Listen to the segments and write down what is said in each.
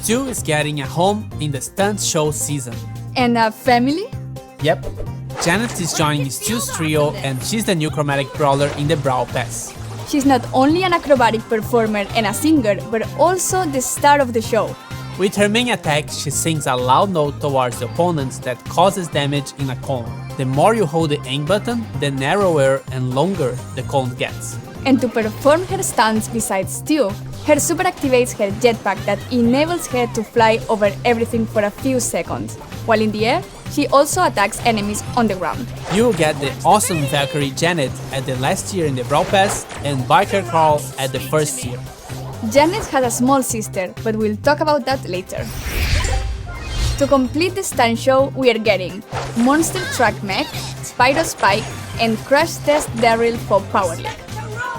Stu is getting a home in the Stunts show season. And a family? Yep. Janet is joining Stu's trio and she's the new chromatic brawler in the Brawl Pass. She's not only an acrobatic performer and a singer, but also the star of the show. With her main attack, she sings a loud note towards the opponents that causes damage in a cone. The more you hold the aim button, the narrower and longer the cone gets. And to perform her stunts besides Stu, her super activates her jetpack that enables her to fly over everything for a few seconds. While in the air, she also attacks enemies on the ground. You get the awesome Valkyrie Janet at the last tier in the Brawl Pass and Biker Carl at the first tier. Janet has a small sister, but we'll talk about that later. To complete the stunt show, we are getting Monster Truck Mech, Spyro Spike, and Crash Test Daryl for Power League.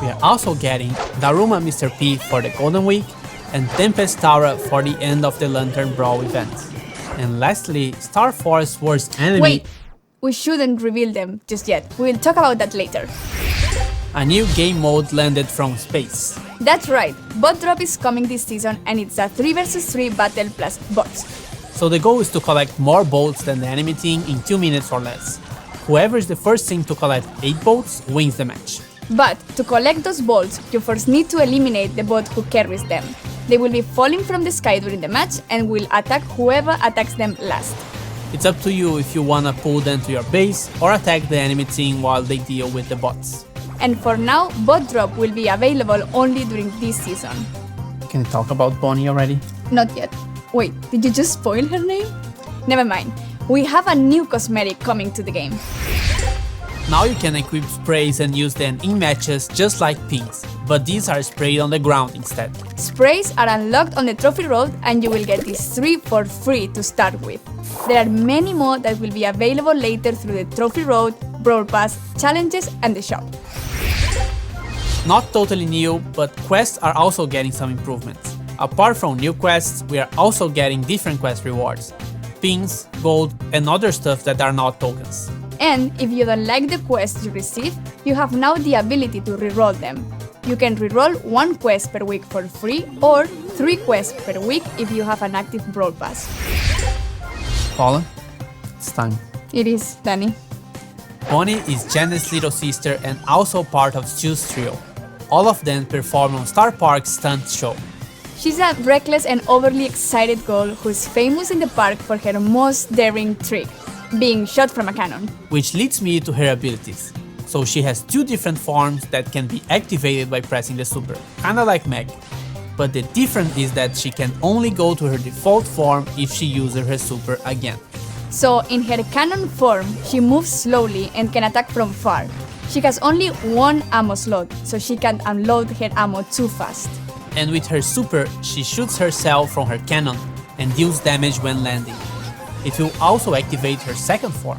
We are also getting Daruma Mr. P for the Golden Week and Tempest Tara for the end of the Lantern Brawl event. And lastly, Star Force worst enemy. Wait, we shouldn't reveal them just yet. We'll talk about that later. A new game mode landed from space. That's right, Bot Drop is coming this season and it's a 3 vs 3 battle plus bots. So the goal is to collect more boats than the enemy team in 2 minutes or less. Whoever is the first team to collect 8 boats wins the match. But to collect those bolts, you first need to eliminate the bot who carries them. They will be falling from the sky during the match and will attack whoever attacks them last. It's up to you if you wanna pull them to your base or attack the enemy team while they deal with the bots. And for now, Bot Drop will be available only during this season. Can you talk about Bonnie already? Not yet. Wait, did you just spoil her name? Never mind. We have a new cosmetic coming to the game. Now you can equip sprays and use them in matches just like pins, but these are sprayed on the ground instead. Sprays are unlocked on the trophy road and you will get these 3 for free to start with. There are many more that will be available later through the trophy road, Brawl Pass, challenges and the shop. Not totally new, but quests are also getting some improvements. Apart from new quests, we are also getting different quest rewards. Pins, gold, and other stuff that are not tokens. And if you don't like the quests you receive, you have now the ability to reroll them. You can reroll 1 quest per week for free or 3 quests per week if you have an active Brawl Pass. Paula, it's time. It is, Danny. Bonnie is Janet's little sister and also part of Stu's trio. All of them perform on Star Park's Stunts show. She's a reckless and overly excited girl who's famous in the park for her most daring trick, being shot from a cannon. Which leads me to her abilities. So she has 2 different forms that can be activated by pressing the super, kinda like Meg. But the difference is that she can only go to her default form if she uses her super again. So in her cannon form, she moves slowly and can attack from far. She has only 1 ammo slot, so she can't unload her ammo too fast. And with her super, she shoots herself from her cannon and deals damage when landing. It will also activate her second form.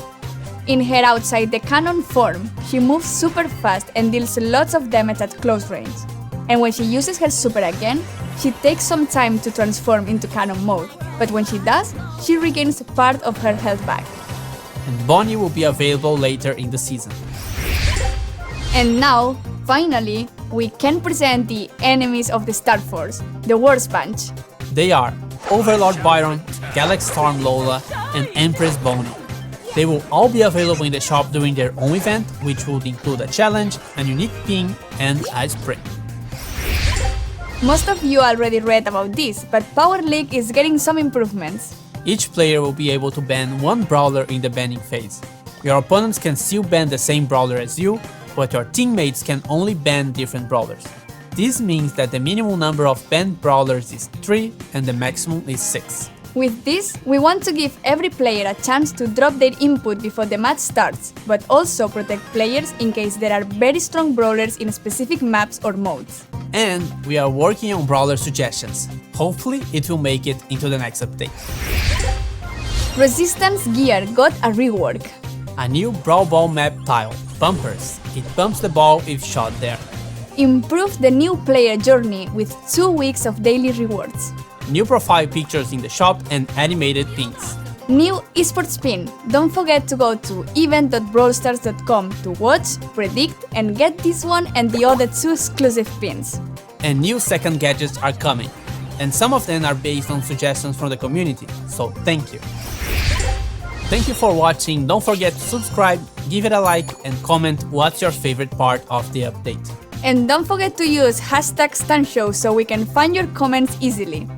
In her outside the cannon form, she moves super fast and deals lots of damage at close range. And when she uses her super again, she takes some time to transform into cannon mode, but when she does, she regains part of her health back. And Bonnie will be available later in the season. And now, finally, we can present the enemies of the Star Force, the Worst Bunch. They are Overlord Byron, Galaxy Storm Lola, and Empress Bonnie. They will all be available in the shop during their own event, which would include a challenge, a unique pin, and a spray. Most of you already read about this, but Power League is getting some improvements. Each player will be able to ban 1 brawler in the banning phase. Your opponents can still ban the same brawler as you, but your teammates can only ban different brawlers. This means that the minimum number of banned brawlers is 3 and the maximum is 6. With this, we want to give every player a chance to drop their input before the match starts, but also protect players in case there are very strong brawlers in specific maps or modes. And we are working on brawler suggestions. Hopefully it will make it into the next update. Resistance gear got a rework. A new Brawl Ball map tile, Bumpers. It bumps the ball if shot there. Improved the new player journey with 2 weeks of daily rewards. New profile pictures in the shop and animated pins. New esports pin. Don't forget to go to event.brawlstars.com to watch, predict, and get this one and the other 2 exclusive pins. And new second gadgets are coming. and some of them are based on suggestions from the community, so thank you. Thank you for watching, don't forget to subscribe, give it a like, and comment what's your favorite part of the update. And don't forget to use #StuntShow so we can find your comments easily.